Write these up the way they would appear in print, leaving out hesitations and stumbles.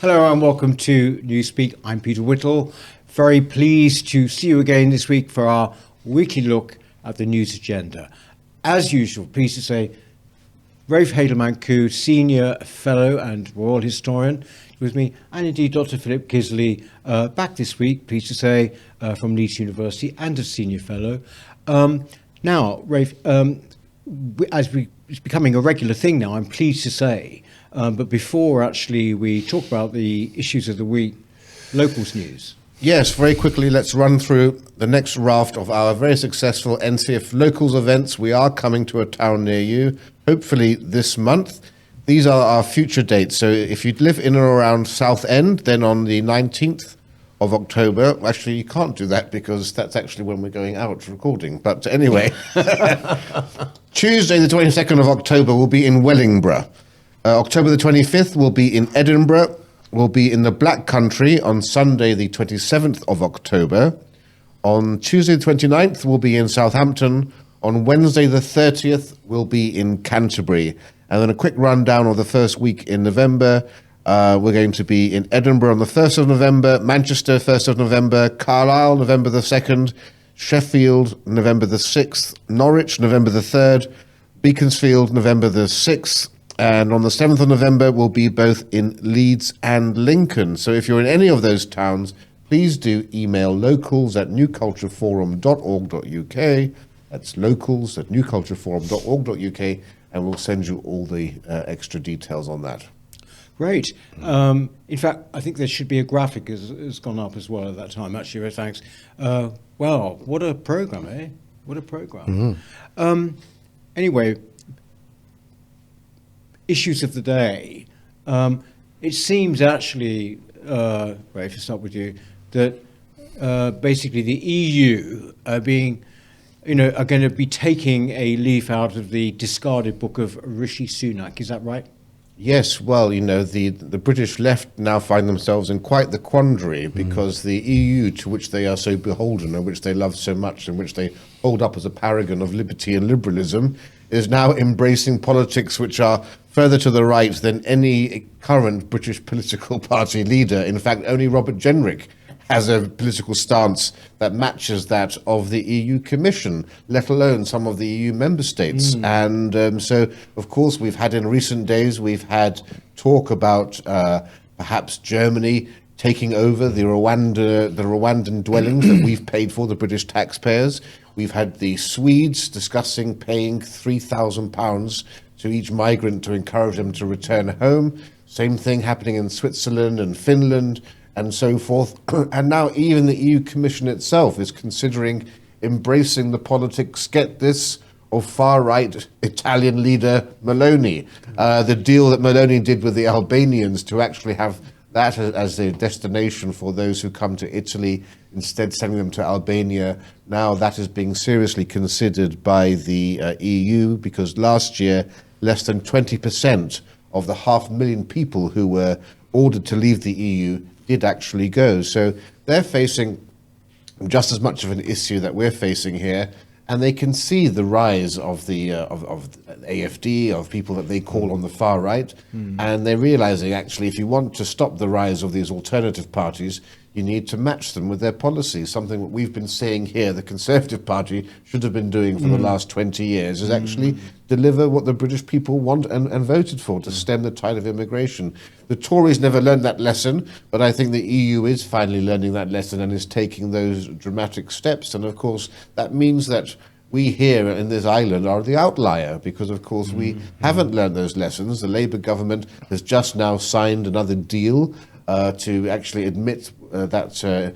Hello and welcome to Newspeak. I'm Peter Whittle. Very pleased to see you again this week for our weekly look at the news agenda. As usual, pleased to say, Rafe Heydel-Mankoo, Senior Fellow and Royal Historian, with me, and indeed Dr. Philip Kiszely, back this week, pleased to say, from Leeds University and a Senior Fellow. Now, Rafe, it's becoming a regular thing now, I'm pleased to say. But before actually we talk about the issues of the week, locals news. Yes, very quickly, let's run through the next raft of our very successful NCF locals events. We are coming to a town near you, hopefully this month. These are our future dates. So if you live in and around Southend, then on the 19th of October, actually you can't do that because that's actually when we're going out recording. But anyway, Tuesday the 22nd of October will be in Wellingborough. October the 25th will be in Edinburgh. We'll be in the Black Country on Sunday the 27th of October. On Tuesday the 29th, we'll be in Southampton. On Wednesday the 30th, we'll be in Canterbury. And then a quick rundown of the first week in November. We're going to be in Edinburgh on the 1st of November, Manchester 1st of November, Carlisle November the 2nd, Sheffield November the 6th, Norwich November the 3rd, Beaconsfield November the 6th, and on the 7th of November, we'll be both in Leeds and Lincoln. So if you're in any of those towns, please do email locals@newcultureforum.org.uk. That's locals@newcultureforum.org.uk, and we'll send you all the extra details on that. Great. In fact, I think there should be a graphic has gone up as well at that time. Actually, thanks. Well, what a program, eh? What a program. Mm-hmm. Anyway, issues of the day. It seems actually, Rafe, to start with you, that basically the EU are going to be taking a leaf out of the discarded book of Rishi Sunak. Is that right? Yes, well, the British left now find themselves in quite the quandary because the EU, to which they are so beholden and which they love so much and which they hold up as a paragon of liberty and liberalism, is now embracing politics which are further to the right than any current British political party leader. In fact, only Robert Jenrick has a political stance that matches that of the EU Commission, let alone some of the EU member states. And so, of course, we've had in recent days, we've had talk about perhaps Germany taking over the Rwandan dwellings that we've paid for, the British taxpayers. We've had the Swedes discussing paying £3,000 to each migrant to encourage them to return home. Same thing happening in Switzerland and Finland and so forth. And now even the EU Commission itself is considering embracing the politics, get this, of far-right Italian leader Meloni. The deal that Meloni did with the Albanians to actually have that as a destination for those who come to Italy, instead sending them to Albania. Now that is being seriously considered by the EU because last year less than 20% of the 500,000 people who were ordered to leave the EU did actually go. So they're facing just as much of an issue that we're facing here. And they can see the rise of the of AFD, of people that they call on the far right, and they're realizing actually if you want to stop the rise of these alternative parties, you need to match them with their policies. Something that we've been saying here, the Conservative Party should have been doing for the last 20 years, is actually deliver what the British people want and voted for, to stem the tide of immigration. The Tories never learned that lesson, but I think the EU is finally learning that lesson and is taking those dramatic steps. And of course, that means that we here in this island are the outlier because, of course, we haven't learned those lessons. The Labour government has just now signed another deal to actually admit that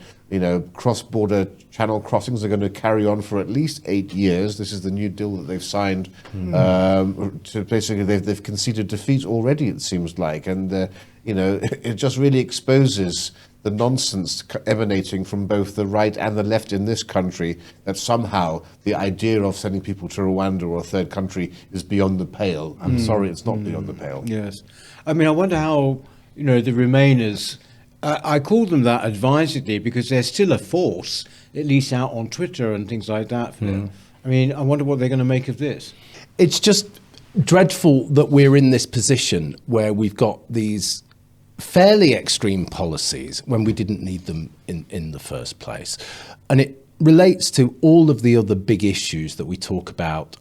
cross-border channel crossings are going to carry on for at least 8 years. This is the new deal that they've signed. To basically, they've conceded defeat already, it seems like, and it just really exposes the nonsense emanating from both the right and the left in this country, that somehow the idea of sending people to Rwanda or a third country is beyond the pale. I'm sorry, it's not beyond the pale. Yes. I mean, I wonder how, the Remainers, I call them that advisedly because they're still a force, at least out on Twitter and things like that. I mean, I wonder what they're going to make of this. It's just dreadful that we're in this position where we've got these fairly extreme policies when we didn't need them in the first place. And it relates to all of the other big issues that we talk about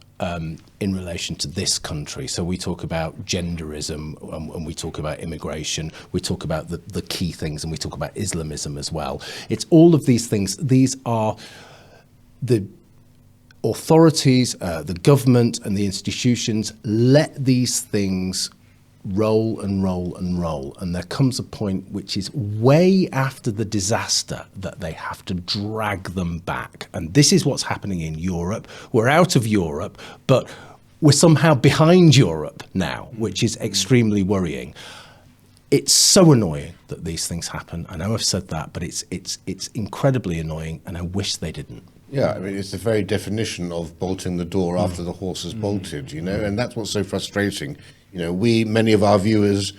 in relation to this country. So we talk about genderism, and we talk about immigration, we talk about the key things, and we talk about Islamism as well. It's all of these things. These are the authorities, the government and the institutions let these things roll and roll and roll. And there comes a point which is way after the disaster that they have to drag them back. And this is what's happening in Europe. We're out of Europe, but we're somehow behind Europe now, which is extremely worrying. It's so annoying that these things happen. I know I've said that, but it's incredibly annoying, and I wish they didn't. Yeah, I mean, it's the very definition of bolting the door after the horse has bolted, you know, and that's what's so frustrating. You know, many of our viewers,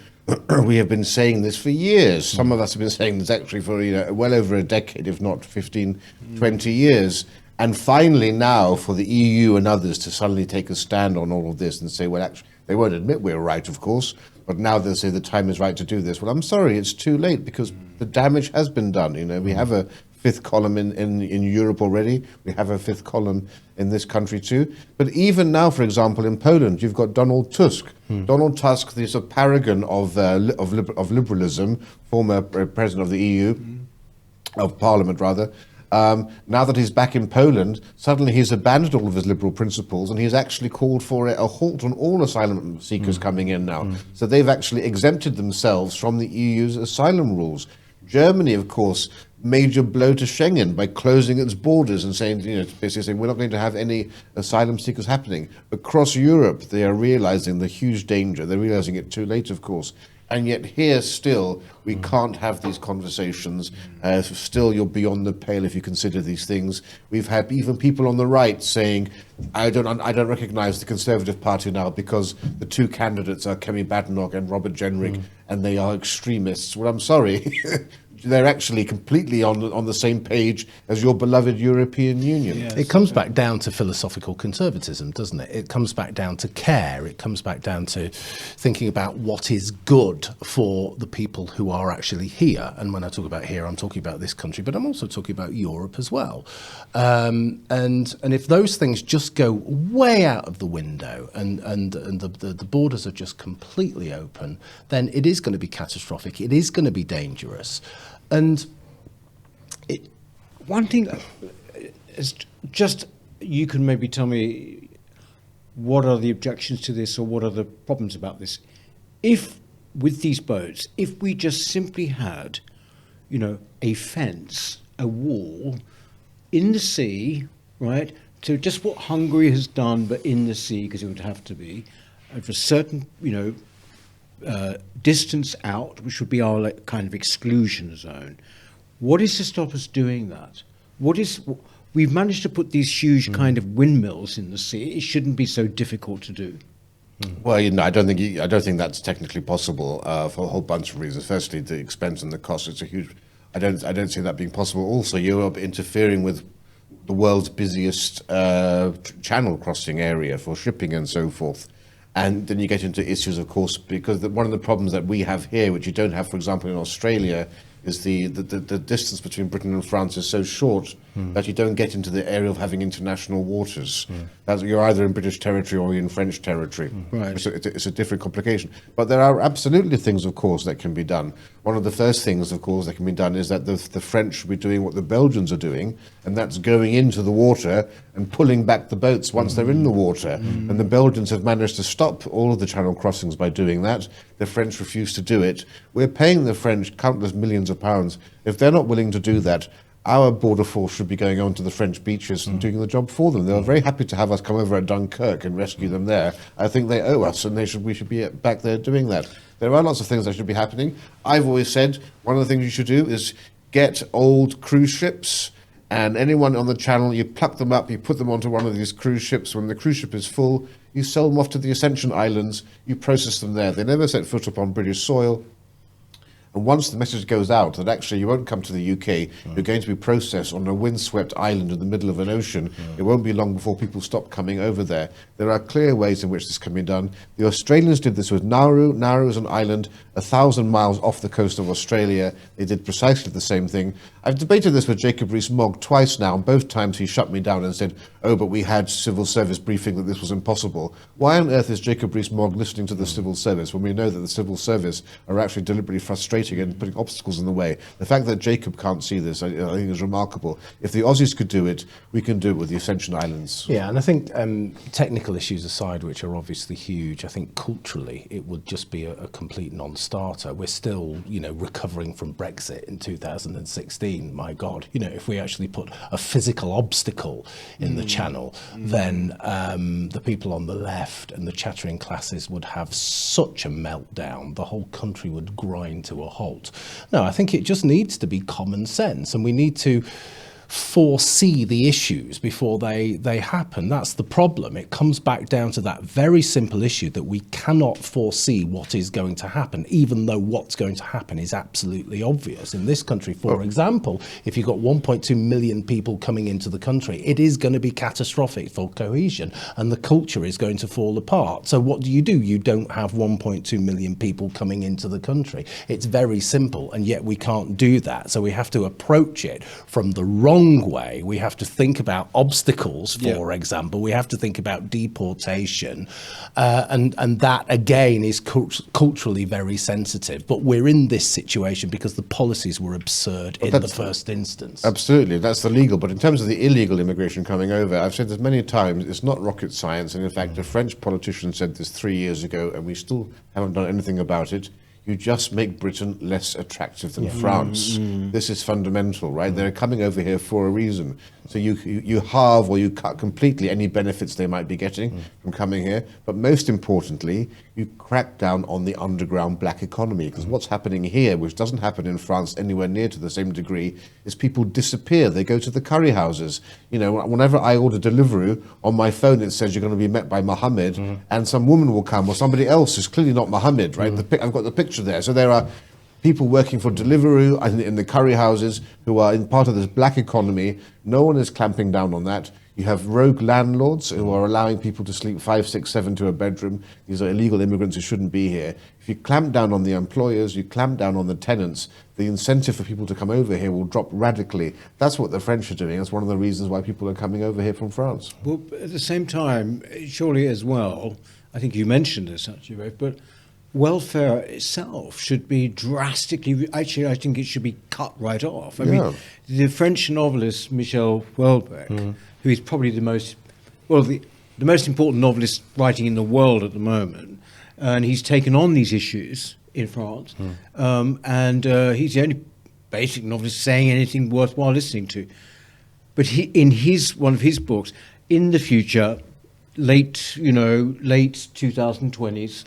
we have been saying this for years. Some of us have been saying this actually for, well over a decade, if not 15, 20 years. And finally now for the EU and others to suddenly take a stand on all of this and say, well, actually, they won't admit we're right, of course, but now they'll say the time is right to do this. Well, I'm sorry, it's too late because the damage has been done. You know, we have a fifth column in Europe already. We have a fifth column in this country too. But even now, for example, in Poland, you've got Donald Tusk. Donald Tusk, this paragon of liberalism, former president of the EU, of Parliament rather. Now that he's back in Poland, suddenly he's abandoned all of his liberal principles and he's actually called for a halt on all asylum seekers coming in now. So they've actually exempted themselves from the EU's asylum rules. Germany, of course, major blow to Schengen by closing its borders and saying, basically saying we're not going to have any asylum seekers happening. Across Europe, they are realizing the huge danger. They're realizing it too late, of course. And yet here still, we can't have these conversations. Still, you're beyond the pale if you consider these things. We've had even people on the right saying, I don't recognize the Conservative Party now because the two candidates are Kemi Badenoch and Robert Jenrick, and they are extremists. Well, I'm sorry. They're actually completely on the same page as your beloved European Union. Yes. It comes back down to philosophical conservatism, doesn't it? It comes back down to care. It comes back down to thinking about what is good for the people who are actually here. And when I talk about here, I'm talking about this country, but I'm also talking about Europe as well. And if those things just go way out of the window and the borders are just completely open, then it is going to be catastrophic. It is going to be dangerous. And one thing is just, you can maybe tell me what are the objections to this or what are the problems about this. If with these boats, if we just simply had, a fence, a wall in the sea, right? So just what Hungary has done, but in the sea, because it would have to be, at a certain, distance out, which would be our kind of exclusion zone. What is to stop us doing that? We've managed to put these huge kind of windmills in the sea. It shouldn't be so difficult to do. Well, I don't think that's technically possible for a whole bunch of reasons. Firstly, the expense and the cost. It's a huge. I don't see that being possible. Also, Europe interfering with the world's busiest channel crossing area for shipping and so forth. And then you get into issues, of course, because one of the problems that we have here, which you don't have, for example, in Australia, is the distance between Britain and France is so short that you don't get into the area of having international waters. You're either in British territory or you're in French territory. Right. So it's a different complication. But there are absolutely things, of course, that can be done. One of the first things, of course, that can be done is that the French should be doing what the Belgians are doing, and that's going into the water and pulling back the boats once they're in the water. And the Belgians have managed to stop all of the channel crossings by doing that. The French refuse to do it. We're paying the French countless millions of pounds. If they're not willing to do that, our border force should be going on to the French beaches and doing the job for them. They're very happy to have us come over at Dunkirk and rescue them there. I think they owe us, and we should be back there doing that. There are lots of things that should be happening. I've always said one of the things you should do is get old cruise ships, and anyone on the channel, you pluck them up, you put them onto one of these cruise ships. When the cruise ship is full, you sell them off to the Ascension Islands, you process them there. They never set foot upon British soil. And once the message goes out that actually you won't come to the UK, you're going to be processed on a windswept island in the middle of an ocean, it won't be long before people stop coming over there. There are clear ways in which this can be done. The Australians did this with Nauru. Nauru is an island 1,000 miles off the coast of Australia. They did precisely the same thing. I've debated this with Jacob Rees-Mogg twice now, and both times he shut me down and said, oh, but we had civil service briefing that this was impossible. Why on earth is Jacob Rees-Mogg listening to the civil service when we know that the civil service are actually deliberately frustrating and putting obstacles in the way? The fact that Jacob can't see this, I think, is remarkable. If the Aussies could do it, we can do it with the Ascension Islands. Yeah, and I think technical issues aside, which are obviously huge, I think culturally it would just be a complete non-starter. We're still, recovering from Brexit in 2016. My God, if we actually put a physical obstacle in the channel, then the people on the left and the chattering classes would have such a meltdown. The whole country would grind to a halt. No, I think it just needs to be common sense, and we need to foresee the issues before they happen. That's the problem. It comes back down to that very simple issue that we cannot foresee what is going to happen, even though what's going to happen is absolutely obvious. In this country, for example, if you've got 1.2 million people coming into the country, it is going to be catastrophic for cohesion, and the culture is going to fall apart. So what do? You don't have 1.2 million people coming into the country. It's very simple, and yet we can't do that. So we have to approach it from the wrong way. We have to think about obstacles, for example. We have to think about deportation, and that again is culturally very sensitive. But we're in this situation because the policies were absurd in the first instance. Absolutely, that's the legal. But in terms of the illegal immigration coming over, I've said this many times, it's not rocket science. And in fact, a French politician said this 3 years ago, and we still haven't done anything about it. You just make Britain less attractive than France. This is fundamental, right? They're coming over here for a reason. So you halve or you cut completely any benefits they might be getting from coming here. But most importantly, you crack down on the underground black economy. Because what's happening here, which doesn't happen in France anywhere near to the same degree, is people disappear. They go to the curry houses. Whenever I order Deliveroo, on my phone it says you're going to be met by Mohammed, and some woman will come, or somebody else who's clearly not Mohammed, right? I've got the picture there. So there are people working for Deliveroo in the curry houses who are in part of this black economy. No one is clamping down on that. You have rogue landlords who are allowing people to sleep 5, 6, 7 to a bedroom. These are illegal immigrants who shouldn't be here. If you clamp down on the employers, you clamp down on the tenants, the incentive for people to come over here will drop radically. That's what the French are doing. That's one of the reasons why people are coming over here from France. Well, at the same time, surely as well, I think you mentioned this actually, Rafe, but welfare itself should be drastically, actually I think it should be cut right off. I mean, the French novelist Michel Houellebecq, who is probably the most important novelist writing in the world at the moment, and he's taken on these issues in France, and he's the only basic novelist saying anything worthwhile listening to. But in one of his books, in the future, late 2020s,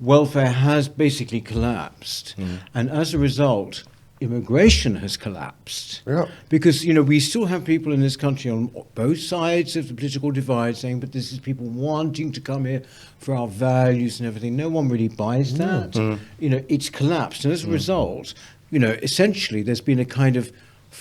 welfare has basically collapsed, and as a result, immigration has collapsed. Yeah. Because we still have people in this country on both sides of the political divide saying, but this is people wanting to come here for our values and everything. No one really buys that. It's collapsed, and as a result, essentially there's been a kind of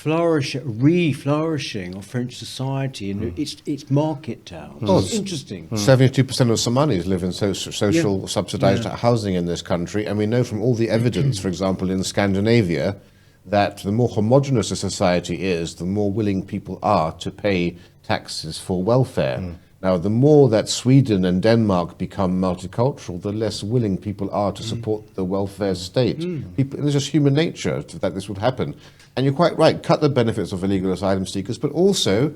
re-flourishing of French society in its market towns. It's interesting. 72% of Somalis live in social subsidized housing in this country, and we know from all the evidence, for example, in Scandinavia, that the more homogenous a society is, the more willing people are to pay taxes for welfare. Now, the more that Sweden and Denmark become multicultural, the less willing people are to support the welfare state. It's just human nature that this would happen. And you're quite right, cut the benefits of illegal asylum seekers, but also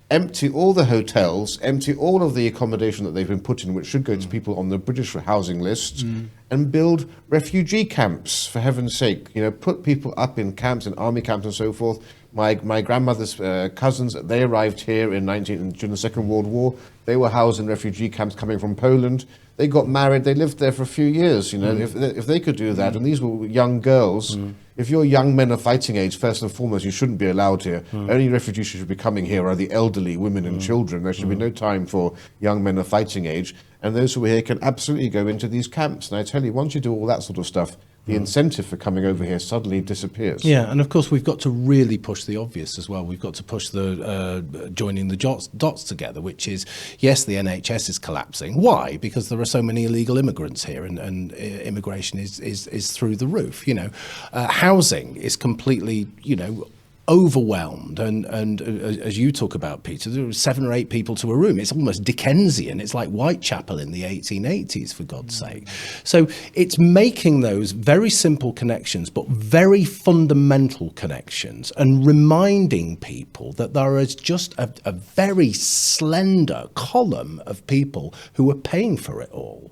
empty all the hotels, empty all of the accommodation that they've been put in, which should go to people on the British housing list, and build refugee camps, for heaven's sake. Put people up in camps, in army camps and so forth. My grandmother's cousins, they arrived here during the Second World War. They were housed in refugee camps coming from Poland. They got married. They lived there for a few years. You know, if they could do that, and these were young girls. If your young men of fighting age, first and foremost, you shouldn't be allowed here. Only refugees who should be coming here are the elderly, women and children. There should be no time for young men of fighting age. And those who are here can absolutely go into these camps. And I tell you, once you do all that sort of stuff, the incentive for coming over here suddenly disappears. Yeah, and of course we've got to really push the obvious as well. We've got to push the joining the dots together, which is, yes, the NHS is collapsing. Why? Because there are so many illegal immigrants here, and immigration is through the roof. You know, housing is completely, you know, overwhelmed, and as you talk about, Peter, there were 7 or 8 people to a room. It's almost Dickensian. It's like Whitechapel in the 1880s, for God's sake. So it's making those very simple connections, but very fundamental connections, and reminding people that there is just a very slender column of people who are paying for it all.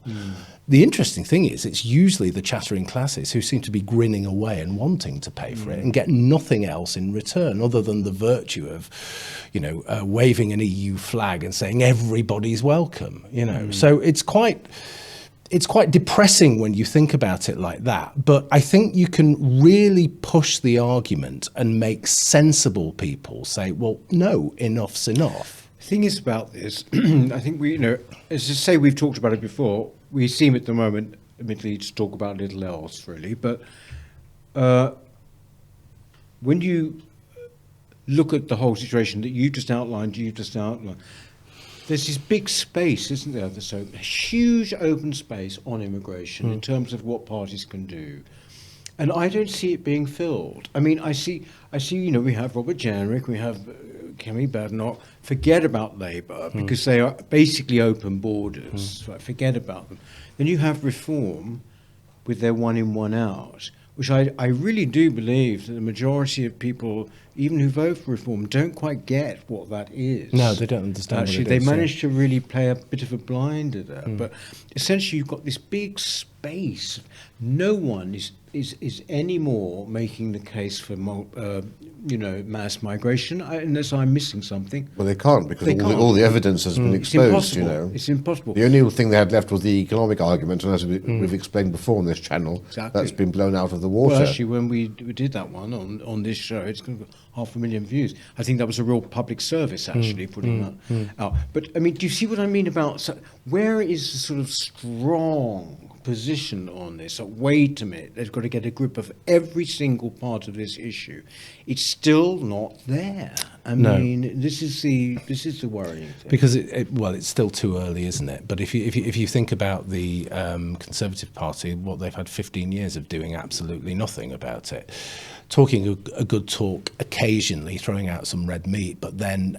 The interesting thing is, it's usually the chattering classes who seem to be grinning away and wanting to pay for it and get nothing else in return other than the virtue of, you know, waving an EU flag and saying everybody's welcome, you know. So it's quite depressing when you think about it like that. But I think you can really push the argument and make sensible people say, well, no, enough's enough. The thing is about this, I think we, you know, as I say, we've talked about it before. We seem at the moment, admittedly, to talk about little else, really. But when you look at the whole situation that you just outlined, there's this big space, isn't there? There's a huge open space on immigration in terms of what parties can do. And I don't see it being filled. I mean, I see. You know, we have Robert Jenrick, we have Kemi Badenoch. Forget about Labour because they are basically open borders. So forget about them. Then you have Reform with their one in, one out, which I really do believe that the majority of people, even who vote for Reform, don't quite get what that is. No, they don't understand. Actually, what it is, they managed to really play a bit of a blinder there. But essentially, you've got this big space. No one is anymore making the case for you know, mass migration, unless I'm missing something. Well, they can't, because all the evidence has been exposed. You know, it's impossible. The only thing they had left was the economic argument, and as we've explained before on this channel, that's been blown out of the water. Well, actually, when we did that one on this show, it's got 500,000 views. I think that was a real public service, actually, putting that out. But I mean, do you see what I mean about where is the sort of strong position on this? Wait a minute, they've got to get a grip of every single part of this issue. It's still not there. I mean, this is the worrying thing. Because it's still too early, isn't it? But if you think about the Conservative Party, what they've had 15 years of doing absolutely nothing about it, talking a good talk occasionally, throwing out some red meat, but then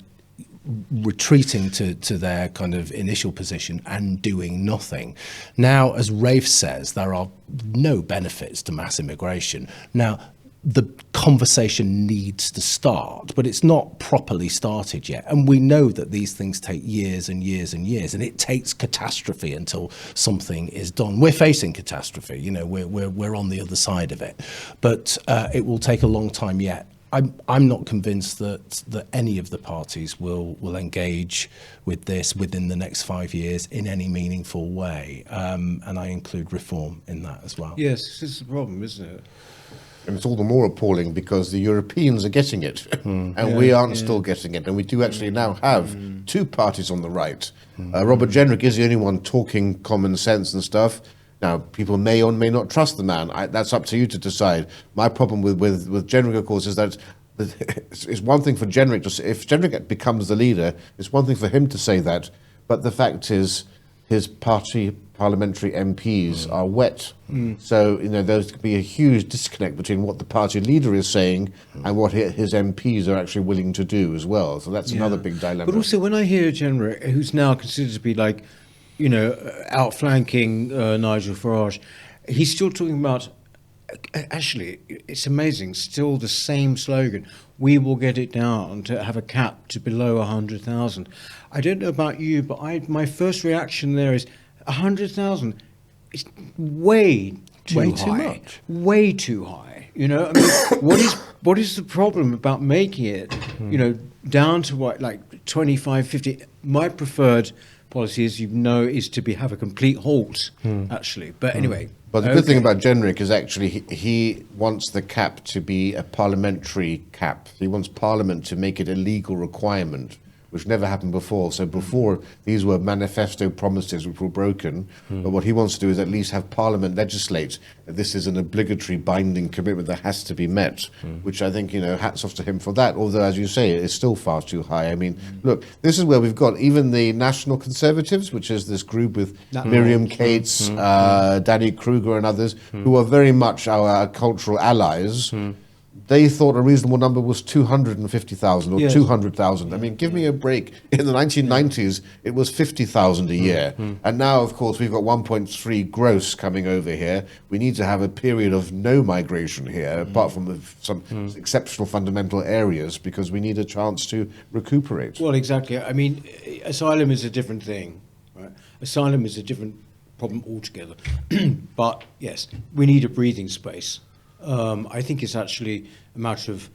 retreating to their kind of initial position and doing nothing. Now, as Rafe says, there are no benefits to mass immigration. Now, the conversation needs to start, but it's not properly started yet. And we know that these things take years and years and years, and it takes catastrophe until something is done. We're facing catastrophe, you know, we're on the other side of it, but it will take a long time yet. I'm not convinced that any of the parties will engage with this within the next 5 years in any meaningful way, and I include Reform in that as well. Yes, this is the problem, isn't it? And it's all the more appalling because the Europeans are getting it, and we aren't still getting it. And we do actually now have 2 parties on the right. Robert Jenrick is the only one talking common sense and stuff. Now, people may or may not trust the man. That's up to you to decide. My problem with Jenrick, of course, is that it's one thing for Jenrick to say, if Jenrick becomes the leader, it's one thing for him to say that. But the fact is, his party parliamentary MPs are wet. So, you know, there's could be a huge disconnect between what the party leader is saying and what his MPs are actually willing to do as well. So that's another big dilemma. But also, when I hear Jenrick, who's now considered to be like, you know, outflanking Nigel Farage, he's still talking about, actually, it's amazing, still the same slogan, we will get it down to have a cap to below 100,000. I don't know about you, but my first reaction there is 100,000 is way too much. Way too high. You know, I mean, what is the problem about making it, you know, down to what, like 25, 50. My preferred policy, as you know, is to have a complete halt, actually. But anyway. But the good thing about Jenrick is actually he wants the cap to be a parliamentary cap. He wants Parliament to make it a legal requirement, which never happened before. So before, these were manifesto promises which were broken. But what he wants to do is at least have Parliament legislate that this is an obligatory binding commitment that has to be met, which I think, hats off to him for that. Although, as you say, it's still far too high. I mean, look, this is where we've got even the National Conservatives, which is this group with Miriam Cates, Danny Kruger and others, who are very much our cultural allies. They thought a reasonable number was 250,000 or 200,000. I mean, give me a break. In the 1990s, it was 50,000 a year. And now, of course, we've got 1.3 gross coming over here. We need to have a period of no migration here, apart from some exceptional fundamental areas, because we need a chance to recuperate. Well, exactly. I mean, asylum is a different thing. Right? Asylum is a different problem altogether. But, yes, we need a breathing space. I think it's actually a matter of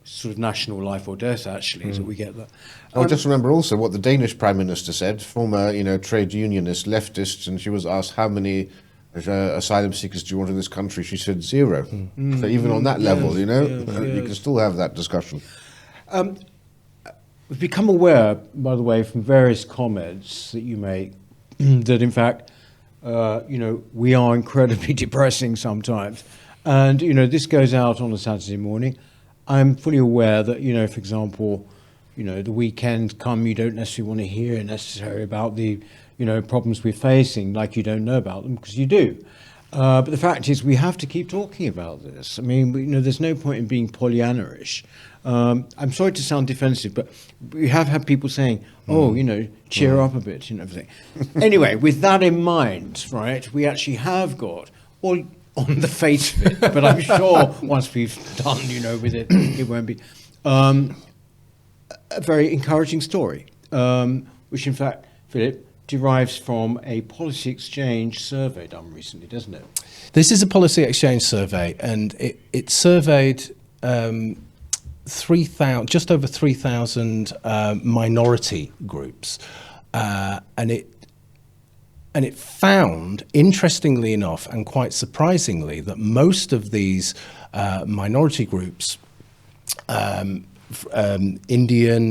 sort of national life or death, actually, that we get that. Just remember also what the Danish Prime Minister said, former, trade unionist, leftist, and she was asked how many asylum seekers do you want in this country? She said 0. So even on that level, you can still have that discussion. We've become aware, by the way, from various comments that you make, that in fact, we are incredibly depressing sometimes. And, this goes out on a Saturday morning. I'm fully aware that, for example, the weekend come, you don't necessarily want to hear necessarily about the, problems we're facing, like you don't know about them, because you do. But the fact is we have to keep talking about this. I mean, there's no point in being Pollyanna-ish. I'm sorry to sound defensive, but we have had people saying, cheer up a bit, everything. Anyway, with that in mind, right, we actually have got, on the face of it, but I'm sure once we've done, with it, it won't be a very encouraging story, which in fact, Philip, derives from a policy exchange survey done recently, doesn't it? This is a policy exchange survey, and it surveyed 3,000, just over 3,000 minority groups, and it found, interestingly enough, and quite surprisingly, that most of these minority groups, Indian,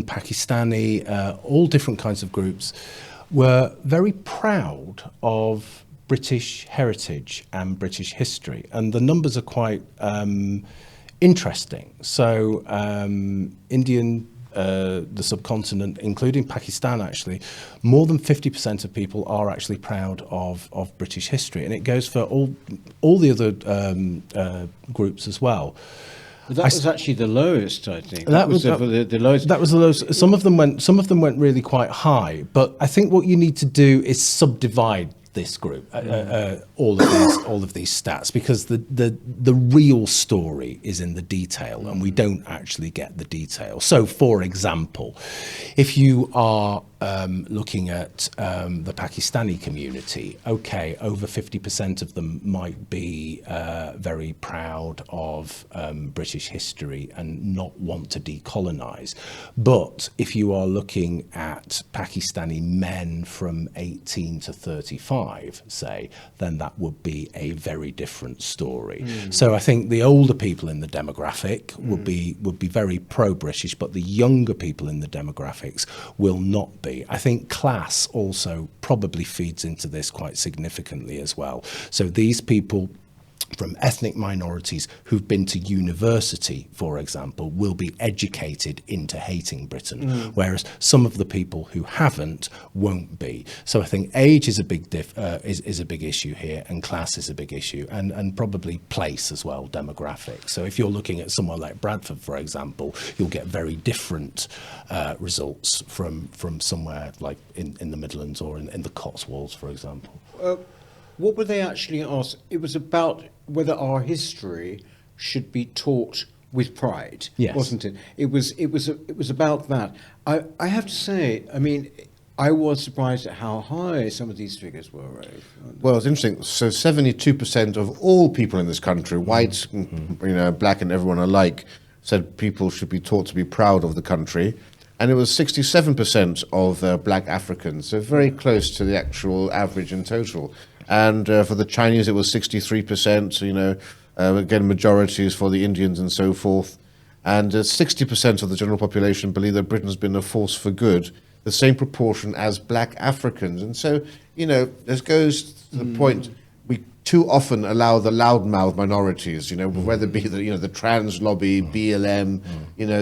Pakistani, all different kinds of groups, were very proud of British heritage and British history. And the numbers are quite interesting. So Indian, the subcontinent, including Pakistan, actually, more than 50% of people are actually proud of British history, and it goes for all the other groups as well. But that was actually the lowest, I think. That was the lowest. That was the lowest. Some of them went really quite high, but I think what you need to do is subdivide this group, all of these stats, because the real story is in the detail, and we don't actually get the detail. So, for example, if you are looking at the Pakistani community, okay, over 50% of them might be very proud of British history and not want to decolonize. But if you are looking at Pakistani men from 18 to 35, say, then that would be a very different story. So I think the older people in the demographic would be very pro-British, but the younger people in the demographics will not be. I think class also probably feeds into this quite significantly as well. So these people from ethnic minorities who've been to university, for example, will be educated into hating Britain, whereas some of the people who haven't won't be. So I think age is a big is a big issue here, and class is a big issue, and probably place as well, demographic. So if you're looking at somewhere like Bradford, for example, you'll get very different results from somewhere like in the Midlands or in the Cotswolds, for example. What were they actually asked? It was about whether our history should be taught with pride, yes, wasn't it? It was about that. I have to say, I mean, I was surprised at how high some of these figures were, Rafe. Well, it's interesting. So 72% of all people in this country, white, black and everyone alike, said people should be taught to be proud of the country. and it was 67% of black Africans, so very close to the actual average in total. And for the Chinese, it was 63%, again, majorities for the Indians and so forth. And 60% of the general population believe that Britain's been a force for good, the same proportion as black Africans. And so, this goes to the point, we too often allow the loudmouth minorities, whether it be the trans lobby, BLM,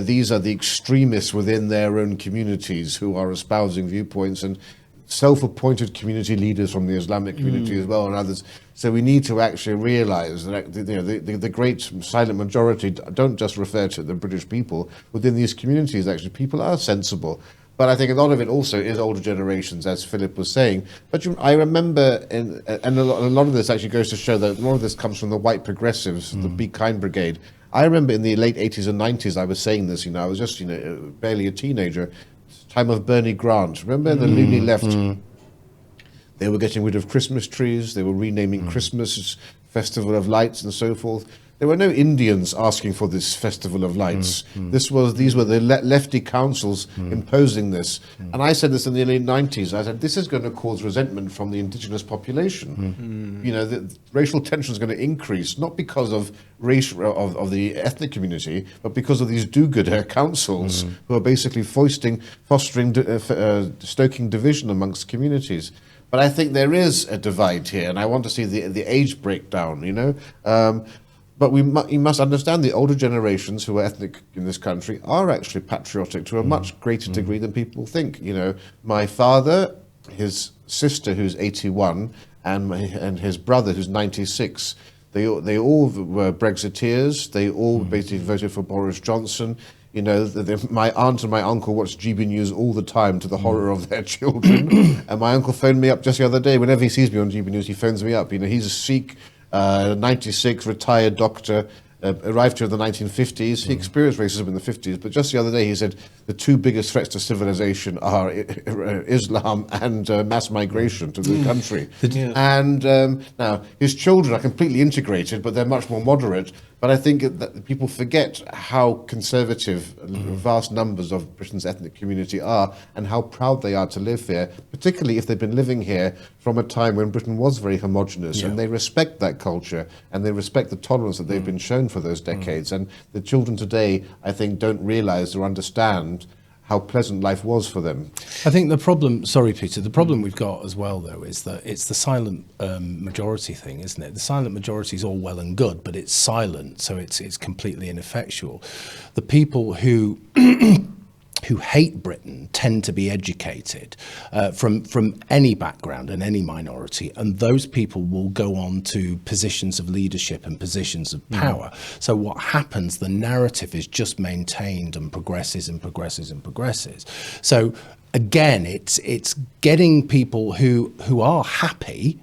these are the extremists within their own communities who are espousing viewpoints, and self-appointed community leaders from the Islamic community as well, and others. So we need to actually realise that the great silent majority don't just refer to the British people. Within these communities, actually, people are sensible. But I think a lot of it also is older generations, as Philip was saying. But I remember, and a lot of this actually goes to show that a lot of this comes from the white progressives, the Be Kind Brigade. I remember in the late 80s and 90s, I was saying this, I was just, barely a teenager, time of Bernie Grant. Remember the Looney left? They were getting rid of Christmas trees. They were renaming Christmas Festival of Lights and so forth. There were no Indians asking for this Festival of Lights. These were the lefty councils imposing this. And I said this in the early 90s. I said, this is going to cause resentment from the indigenous population. The racial tension is going to increase, not because of race of the ethnic community, but because of these do-gooder councils who are basically fostering, stoking division amongst communities. But I think there is a divide here, and I want to see the age breakdown, But you must understand the older generations who are ethnic in this country are actually patriotic to a much greater degree than people think. My father, his sister who's 81, and his brother who's 96, they all were Brexiteers. They all basically voted for Boris Johnson. My aunt and my uncle watch GB News all the time to the horror of their children. And my uncle phoned me up just the other day. Whenever he sees me on GB News, he phones me up. He's a Sikh, 96, retired doctor, arrived here in the 1950s. He experienced racism in the 50s, but just the other day he said the two biggest threats to civilization are Islam and mass migration to the country. And now his children are completely integrated, but they're much more moderate. But I think that people forget how conservative vast numbers of Britain's ethnic community are, and how proud they are to live here, particularly if they've been living here from a time when Britain was very homogenous, and they respect that culture, and they respect the tolerance that they've been shown for those decades. And the children today, I think, don't realise or understand how pleasant life was for them. I think the problem, sorry Peter, the problem we've got as well though is that it's the silent majority thing, isn't it? The silent majority is all well and good, but it's silent, so it's completely ineffectual. The people who who hate Britain tend to be educated from any background and any minority, and those people will go on to positions of leadership and positions of power. So what happens, the narrative is just maintained and progresses and progresses and progresses. So again, it's getting people who are happy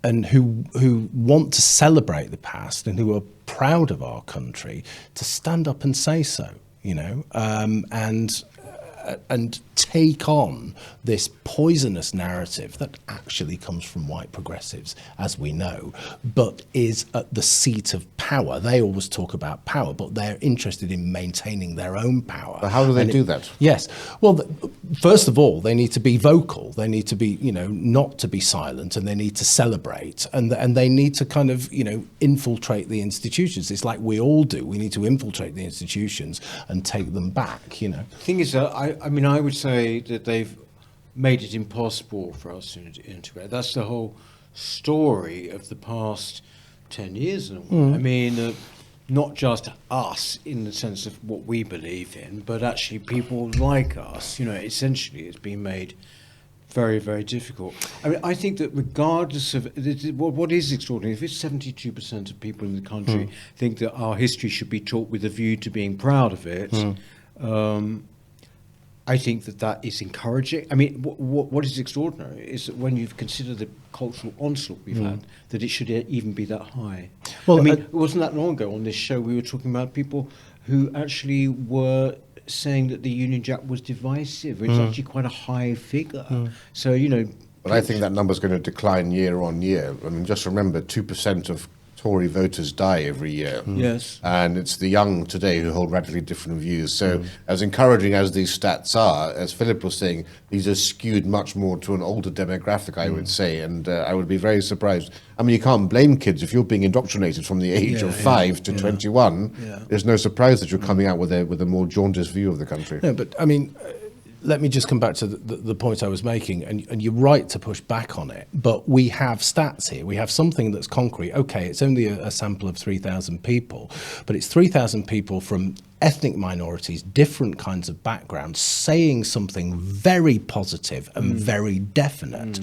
and who want to celebrate the past and who are proud of our country to stand up and say so, and take on this poisonous narrative that actually comes from white progressives, as we know, but is at the seat of power. They always talk about power, but they're interested in maintaining their own power. But how do they do that? Yes. Well, first of all, they need to be vocal. They need to be, not to be silent, and they need to celebrate, and they need to kind of, infiltrate the institutions. It's like we all do. We need to infiltrate the institutions and take them back, The thing is, I would say that they've made it impossible for us to integrate. That's the whole story of the past 10 years. Not just us in the sense of what we believe in, but actually people like us. Essentially it's been made very, very difficult. I think that regardless of what is extraordinary, if it's 72% of people in the country think that our history should be taught with a view to being proud of it, I think that is encouraging. What is extraordinary is that when you consider the cultural onslaught we've had, that it should even be that high. Well, it wasn't that long ago on this show we were talking about people who actually were saying that the Union Jack was divisive. It's actually quite a high figure. So, But I think that number's going to decline year on year. Just remember, 2% of Tory voters die every year. Yes. And it's the young today who hold radically different views. So as encouraging as these stats are, as Philip was saying, these are skewed much more to an older demographic, I would say. And I would be very surprised. I mean, you can't blame kids if you're being indoctrinated from the age of 5 to 21. There's no surprise that you're coming out with a more jaundiced view of the country. No, but I mean, let me just come back to the point I was making, and you're right to push back on it, but we have stats here. We have something that's concrete. Okay, it's only a sample of 3,000 people, but it's 3,000 people from ethnic minorities, different kinds of backgrounds, saying something very positive and very definite.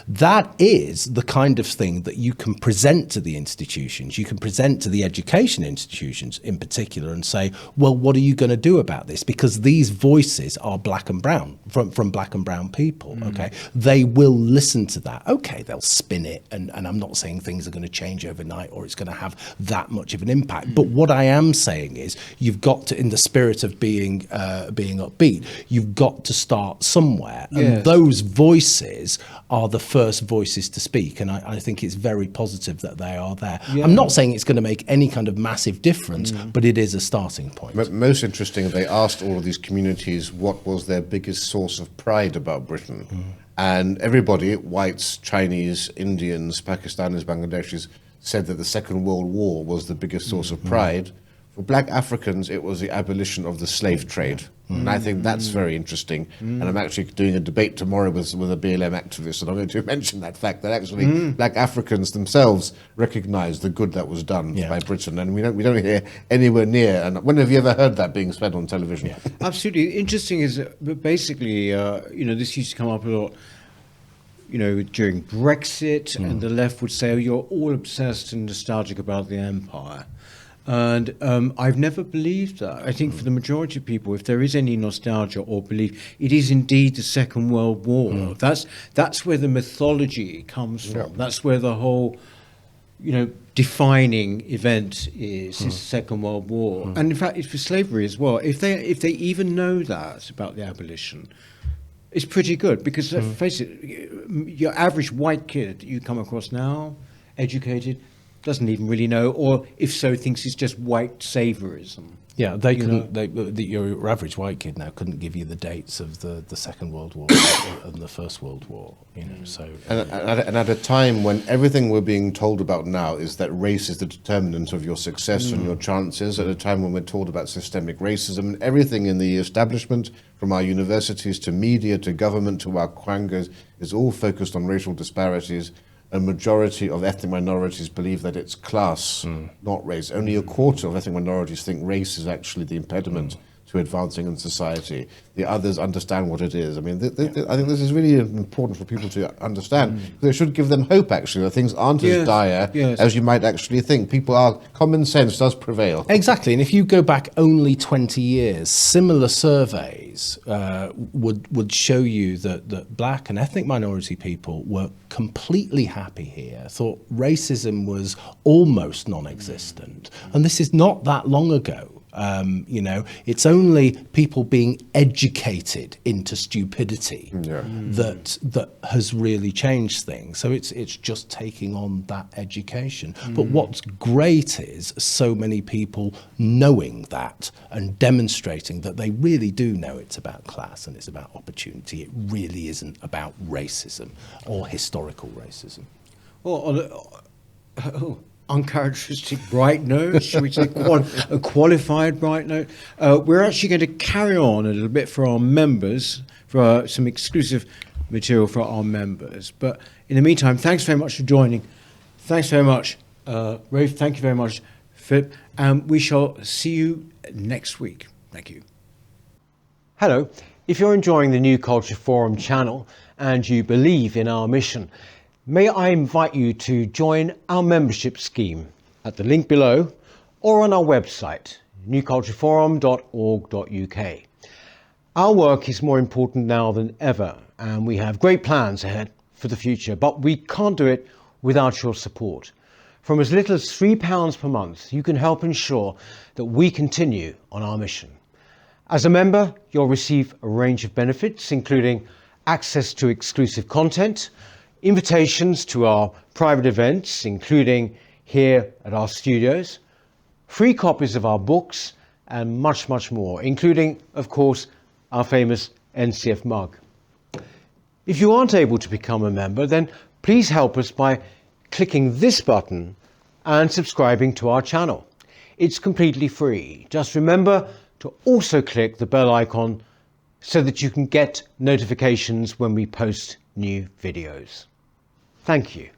That is the kind of thing that you can present to the institutions. You can present to the education institutions in particular and say, well, what are you going to do about this? Because these voices are black and brown, from black and brown people, okay? They will listen to that. Okay, they'll spin it, and I'm not saying things are going to change overnight or it's going to have that much of an impact. But what I am saying is you've got to, in the spirit of being upbeat, you've got to start somewhere, and those voices are the first voices to speak, and I think it's very positive that they are there. I'm not saying it's going to make any kind of massive difference, but it is a starting point. But most interesting, they asked all of these communities what was their biggest source of pride about Britain, and everybody, whites, Chinese, Indians, Pakistanis, Bangladeshis, said that the Second World War was the biggest source of pride. For black Africans, it was the abolition of the slave trade. And I think that's very interesting. And I'm actually doing a debate tomorrow with a BLM activist, and I'm going to mention that fact that actually black Africans themselves recognize the good that was done by Britain. And we don't hear anywhere near. And when have you ever heard that being said on television? Absolutely. Interesting is that basically, this used to come up a lot, during Brexit, and the left would say, oh, you're all obsessed and nostalgic about the empire. And I've never believed that. I think for the majority of people, if there is any nostalgia or belief, it is indeed the Second World War. That's where the mythology comes from. That's where the whole, defining event is the Second World War. And in fact, it's for slavery as well. If they even know that about the abolition, it's pretty good, because let's face it, your average white kid that you come across now, educated, doesn't even really know, or if so, thinks it's just white saviorism. Yeah, they couldn't. Your average white kid now couldn't give you the dates of the Second World War and the First World War. So. And at a time when everything we're being told about now is that race is the determinant of your success and your chances. At a time when we're told about systemic racism, and everything in the establishment, from our universities to media to government to our quangos, is all focused on racial disparities. A majority of ethnic minorities believe that it's class, not race. Only a quarter of ethnic minorities think race is actually the impediment to advancing in society. The others understand what it is. I mean, I think this is really important for people to understand. It should give them hope, actually, that things aren't as dire as you might actually think. Common sense does prevail. Exactly, and if you go back only 20 years, similar surveys would show you that black and ethnic minority people were completely happy here, thought racism was almost non-existent, and this is not that long ago. It's only people being educated into stupidity that has really changed things. So it's just taking on that education. But what's great is so many people knowing that and demonstrating that they really do know it's about class and it's about opportunity. It really isn't about racism or historical racism. Well, uncharacteristic bright note, should we say, a qualified bright note. We're actually going to carry on a little bit for our members, for some exclusive material for our members. But in the meantime, thanks very much for joining. Thanks very much, Rafe. Thank you very much, Philip. And we shall see you next week. Thank you. Hello. If you're enjoying the New Culture Forum channel and you believe in our mission, may I invite you to join our membership scheme at the link below or on our website, newcultureforum.org.uk. Our work is more important now than ever, and we have great plans ahead for the future, but we can't do it without your support. From as little as £3 per month, you can help ensure that we continue on our mission. As a member, you'll receive a range of benefits, including access to exclusive content, invitations to our private events, including here at our studios, free copies of our books, and much, much more, including, of course, our famous NCF mug. If you aren't able to become a member, then please help us by clicking this button and subscribing to our channel. It's completely free. Just remember to also click the bell icon so that you can get notifications when we post new videos. Thank you.